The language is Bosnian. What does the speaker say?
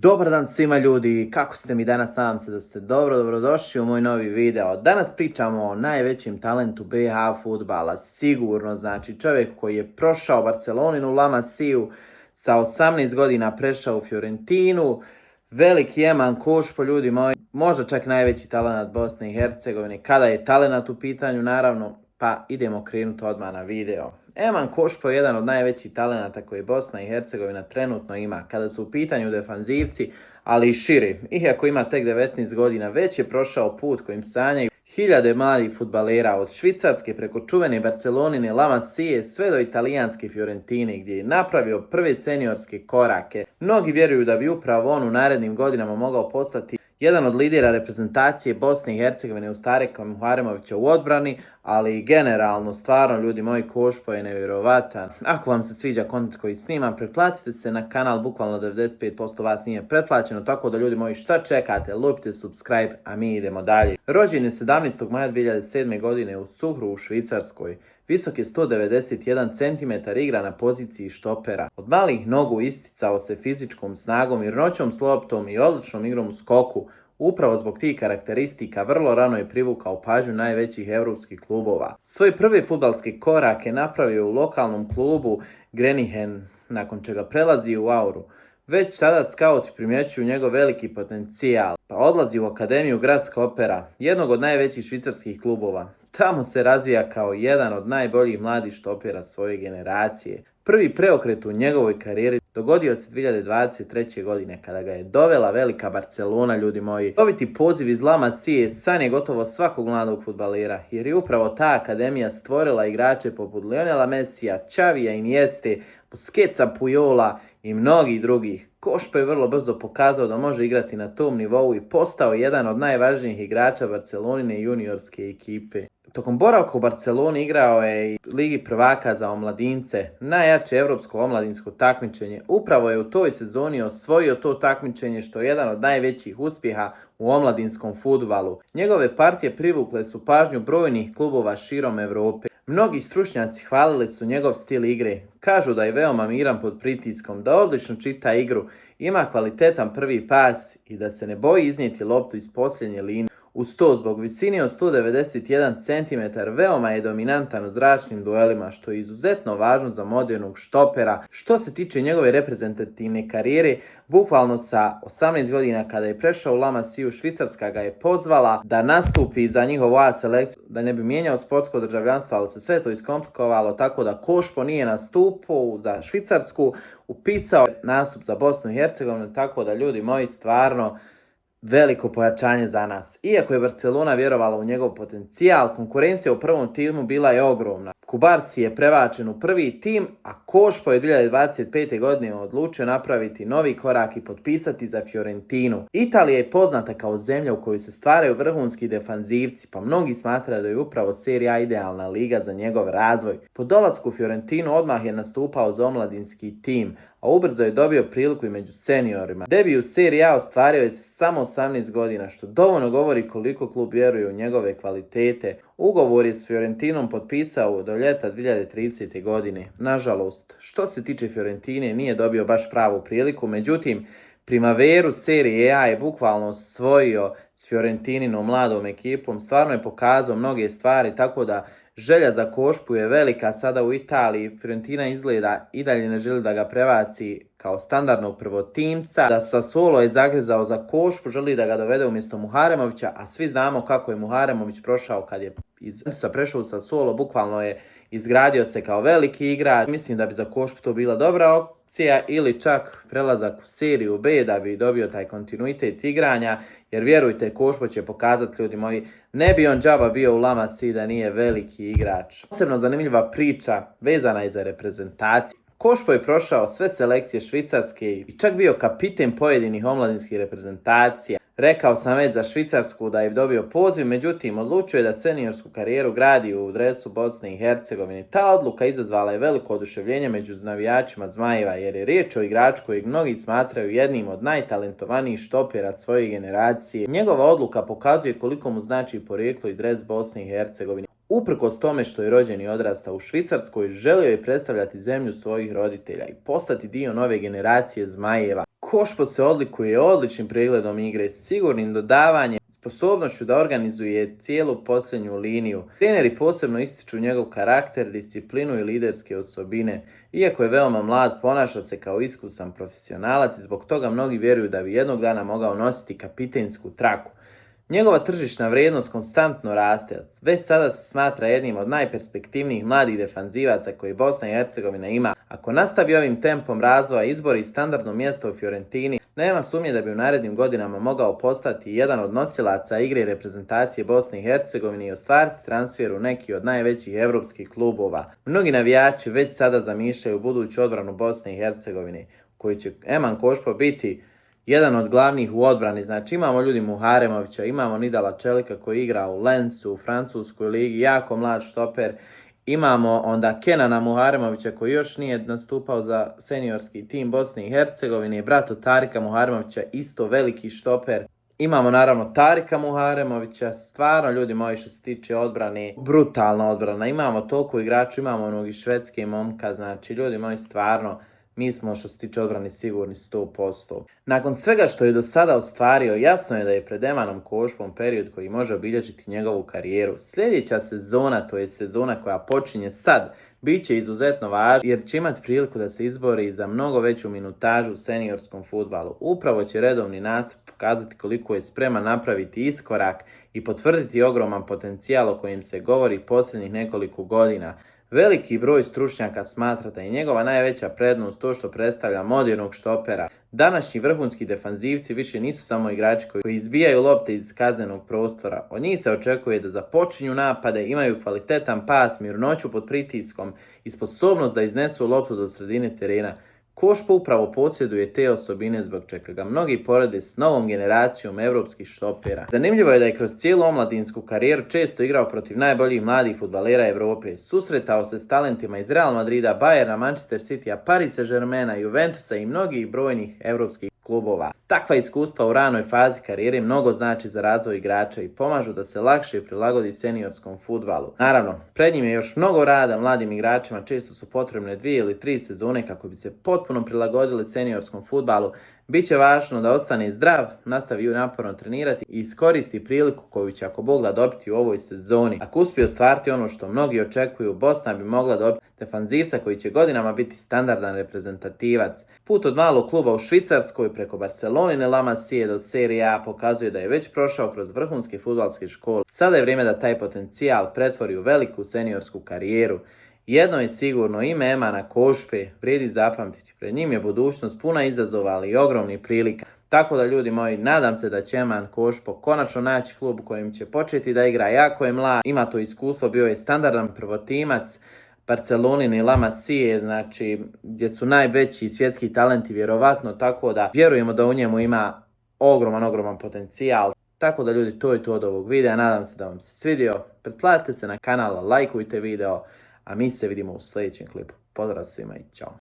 Dobar dan svima ljudi, kako ste mi danas? Nadam se da ste dobrodošli u moj novi video. Danas pričamo o najvećem talentu BiH fudbala, sigurno, znači čovjek koji je prošao Barceloninu La Masiju, sa 18 godina prešao u Fiorentinu, veliki Eman Košpo, ljudi moji, možda čak najveći talent Bosne i Hercegovine, kada je talent u pitanju naravno, pa idemo krenuti odmah na video. Eman Košpo je jedan od najvećih talenata koje Bosna i Hercegovina trenutno ima kada su u pitanju defanzivci, ali i širi. Iako ima tek 19 godina, već je prošao put kojim sanjaju hiljade mladih fudbalera od Švicarske preko čuvene Barcelonine La Masije sve do italijanske Fiorentine gdje je napravio prve seniorske korake. Mnogi vjeruju da bi upravo on u narednim godinama mogao postati jedan od lidera reprezentacije Bosne i Hercegovine uz Tareka Muharemovića u odbrani, ali i generalno, stvarno ljudi moji, Košpo je nevjerovatan. Ako vam se sviđa kontent koji snimam, pretplatite se na kanal, bukvalno 95% vas nije pretplaćeno, tako da ljudi moji, šta čekate, lupite subscribe, a mi idemo dalje. Rođen je 17. maja 2007. godine u Cuhru u Švicarskoj. Visok je 191 cm, igra na poziciji štopera. Od malih nogu isticao se fizičkom snagom, mirnoćom s loptom i odličnom igrom u skoku. Upravo zbog tih karakteristika vrlo rano je privukao pažnju najvećih europskih klubova. Svoje prve fudbalske korake napravio u lokalnom klubu Grenihen, nakon čega prelazi u Auru. Već tada skauti primjećuju njegov veliki potencijal, pa odlazi u Akademiju Grasshopera, jednog od najvećih švicarskih klubova. Tamo se razvija kao jedan od najboljih mladih štopera svoje generacije. Prvi preokret u njegovoj karijeri dogodio se 2023. godine kada ga je dovela velika Barcelona, ljudi moji. Dobiti poziv iz La Masije san je gotovo svakog mladog fudbalera, jer je upravo ta akademija stvorila igrače poput Lionela Messija, Xavija, Inieste, Busquetsa, Pujola i mnogih drugih. Košpo je vrlo brzo pokazao da može igrati na tom nivou i postao jedan od najvažnijih igrača Barcelonine juniorske ekipe. Tokom boravka u Barceloni igrao je i Ligi prvaka za omladince, najjače evropsko omladinsko takmičenje. Upravo je u toj sezoni osvojio to takmičenje što je jedan od najvećih uspjeha u omladinskom fudbalu. Njegove partije privukle su pažnju brojnih klubova širom Europe. Mnogi stručnjaci hvalili su njegov stil igre. Kažu da je veoma miran pod pritiskom, da odlično čita igru, ima kvalitetan prvi pas i da se ne boji iznijeti loptu iz posljednje linije. Uz to, zbog visine od 191 cm, veoma je dominantan u zračnim duelima, što je izuzetno važno za modernog štopera. Što se tiče njegove reprezentativne karijere, bukvalno sa 18 godina kada je prešao u La Masiju, Švicarska ga je pozvala da nastupi za njihovu A selekciju, da ne bi mijenjao sportsko državljanstvo, ali se sve to iskomplikovalo tako da Košpo nije nastupao za Švicarsku, upisao nastup za Bosnu i Hercegovinu, tako da ljudi moji, stvarno veliko pojačanje za nas. Iako je Barcelona vjerovala u njegov potencijal, konkurencija u prvom timu bila je ogromna. Kubarsi je prebačen u prvi tim, a Košpo je 2025. godine odlučio napraviti novi korak i potpisati za Fiorentinu. Italija je poznata kao zemlja u kojoj se stvaraju vrhunski defanzivci, pa mnogi smatraju da je upravo Serie A idealna liga za njegov razvoj. Po dolasku u Fiorentinu odmah je nastupao za omladinski tim, a ubrzo je dobio priliku i među seniorima. Debiju u Serie A ostvario je samo 18 godina, što dovoljno govori koliko klub vjeruje u njegove kvalitete. Ugovor je s Fiorentinom potpisao do ljeta 2030. godine. Nažalost, što se tiče Fiorentine, nije dobio baš pravu priliku, međutim, primaveru Serie A je bukvalno osvojio s Fiorentininom mladom ekipom, stvarno je pokazao mnoge stvari, tako da želja za Košpu je velika sada u Italiji. Fiorentina izgleda i dalje ne želi da ga prebaci kao standardnog prvotimca. Da Sassuolo je zagrizao za Košpu, želi da ga dovede umjesto Muharemovića, a svi znamo kako je Muharemović prošao kad je iz Juventusa prešao u Sassuolo, bukvalno je izgradio se kao veliki igrač. Mislim da bi za Košpu to bila dobra opcija ili čak prelazak u seriju B da bi dobio taj kontinuitet igranja, jer vjerujte, Košpo će pokazati, ljudi moji, ne bi on džaba bio u La Masiji da nije veliki igrač. Posebno zanimljiva priča vezana je za reprezentaciju. Košpo je prošao sve selekcije Švicarske i čak bio kapiten pojedinih omladinskih reprezentacija. Rekao sam već za Švicarsku da je dobio poziv, međutim odlučio je da seniorsku karijeru gradi u dresu Bosne i Hercegovine. Ta odluka izazvala je veliko oduševljenje među navijačima Zmajeva, jer je riječ o igraču kojeg mnogi smatraju jednim od najtalentovanijih štopera svoje generacije. Njegova odluka pokazuje koliko mu znači porijeklo i dres Bosne i Hercegovine. Uprkos tome što je rođen i odrastao u Švicarskoj, želio je predstavljati zemlju svojih roditelja i postati dio nove generacije Zmajeva. Košpo se odlikuje odličnim pregledom igre, sigurnim dodavanjem, sposobnošću da organizuje cijelu posljednju liniju. Treneri posebno ističu njegov karakter, disciplinu i liderske osobine. Iako je veoma mlad, ponaša se kao iskusan profesionalac i zbog toga mnogi vjeruju da bi jednog dana mogao nositi kapitensku traku. Njegova tržišna vrijednost konstantno raste. Već sada se smatra jednim od najperspektivnijih mladih defanzivaca koji Bosna i Hercegovina ima. Ako nastavi ovim tempom razvoja, izbori standardno mjesto u Fiorentini, nema sumnje da bi u narednim godinama mogao postati jedan od nosilaca igre reprezentacije Bosne i Hercegovine i ostvariti transfer u neki od najvećih europskih klubova. Mnogi navijači već sada zamišljaju buduću odbranu Bosne i Hercegovine, koji će Eman Košpo biti jedan od glavnih u odbrani. Znači imamo ljudi Muharemovića, imamo Nidala Čelika koji igra u Lensu, u francuskoj ligi, jako mlad štoper. Imamo onda Kenana Muharemovića koji još nije nastupao za seniorski tim Bosne i Hercegovine. Brat od Tarika Muharemovića, isto veliki štoper. Imamo naravno Tarika Muharemovića, stvarno ljudi moji što se tiče odbrane, brutalna odbrana. Imamo toliko igrača, imamo onog iz Švedske momka, znači ljudi moji stvarno, mi smo što se tiče odbrane sigurni 100%. Nakon svega što je do sada ostvario, jasno je da je pred Emanom Košpom period koji može obilježiti njegovu karijeru. Sljedeća sezona, to je sezona koja počinje sad, bit će izuzetno važna jer će imati priliku da se izbori za mnogo veću minutažu u seniorskom fudbalu. Upravo će redovni nastup pokazati koliko je spreman napraviti iskorak i potvrditi ogroman potencijal o kojem se govori posljednjih nekoliko godina. Veliki broj stručnjaka smatra da je njegova najveća prednost to što predstavlja modernog štopera. Današnji vrhunski defanzivci više nisu samo igrači koji izbijaju lopte iz kaznenog prostora. Od njih se očekuje da započinju napade, imaju kvalitetan pas, mirnoću pod pritiskom i sposobnost da iznesu loptu do sredine terena. Košpo upravo posjeduje te osobine zbog čega ga mnogi porede s novom generacijom europskih štopera. Zanimljivo je da je kroz cijelu omladinsku karijeru često igrao protiv najboljih mladih fudbalera Europe. Susretao se s talentima iz Real Madrida, Bayerna, Manchester Citya, Paris Saint-Germaina, Juventusa i mnogih brojnih europskih klubova. Takva iskustva u ranoj fazi karijere mnogo znači za razvoj igrača i pomažu da se lakše prilagodi seniorskom fudbalu. Naravno, pred njim je još mnogo rada, mladim igračima često su potrebne 2 ili 3 sezone kako bi se potpuno prilagodili seniorskom fudbalu. Biće važno da ostane zdrav, nastavi naporno trenirati i iskoristi priliku koju će ako Bog da dobiti u ovoj sezoni. Ako uspije ostvariti ono što mnogi očekuju, Bosna bi mogla dobiti defanzivca koji će godinama biti standardan reprezentativac. Put od malog kluba u Švicarskoj preko Barcelone La Masie do Serie A pokazuje da je već prošao kroz vrhunske fudbalske škole. Sada je vrijeme da taj potencijal pretvori u veliku seniorsku karijeru. Jedno je sigurno, ime Emana Košpe vrijedi zapamtiti. Pred njim je budućnost puna izazova, ali i ogromnih prilika. Tako da ljudi moji, nadam se da će Eman Košpo konačno naći klub u kojem će početi da igra. Jako je mlad, ima to iskustvo, bio je standardan prvotimac Barcelone i La Masie, znači gdje su najveći svjetski talenti vjerovatno, tako da vjerujemo da u njemu ima ogroman potencijal. Tako da ljudi, to je to od ovog videa, nadam se da vam se svidio. Pretplatite se na kanal, lajkujte video, a mi se vidimo u sljedećem klipu. Pozdrav svima i čao.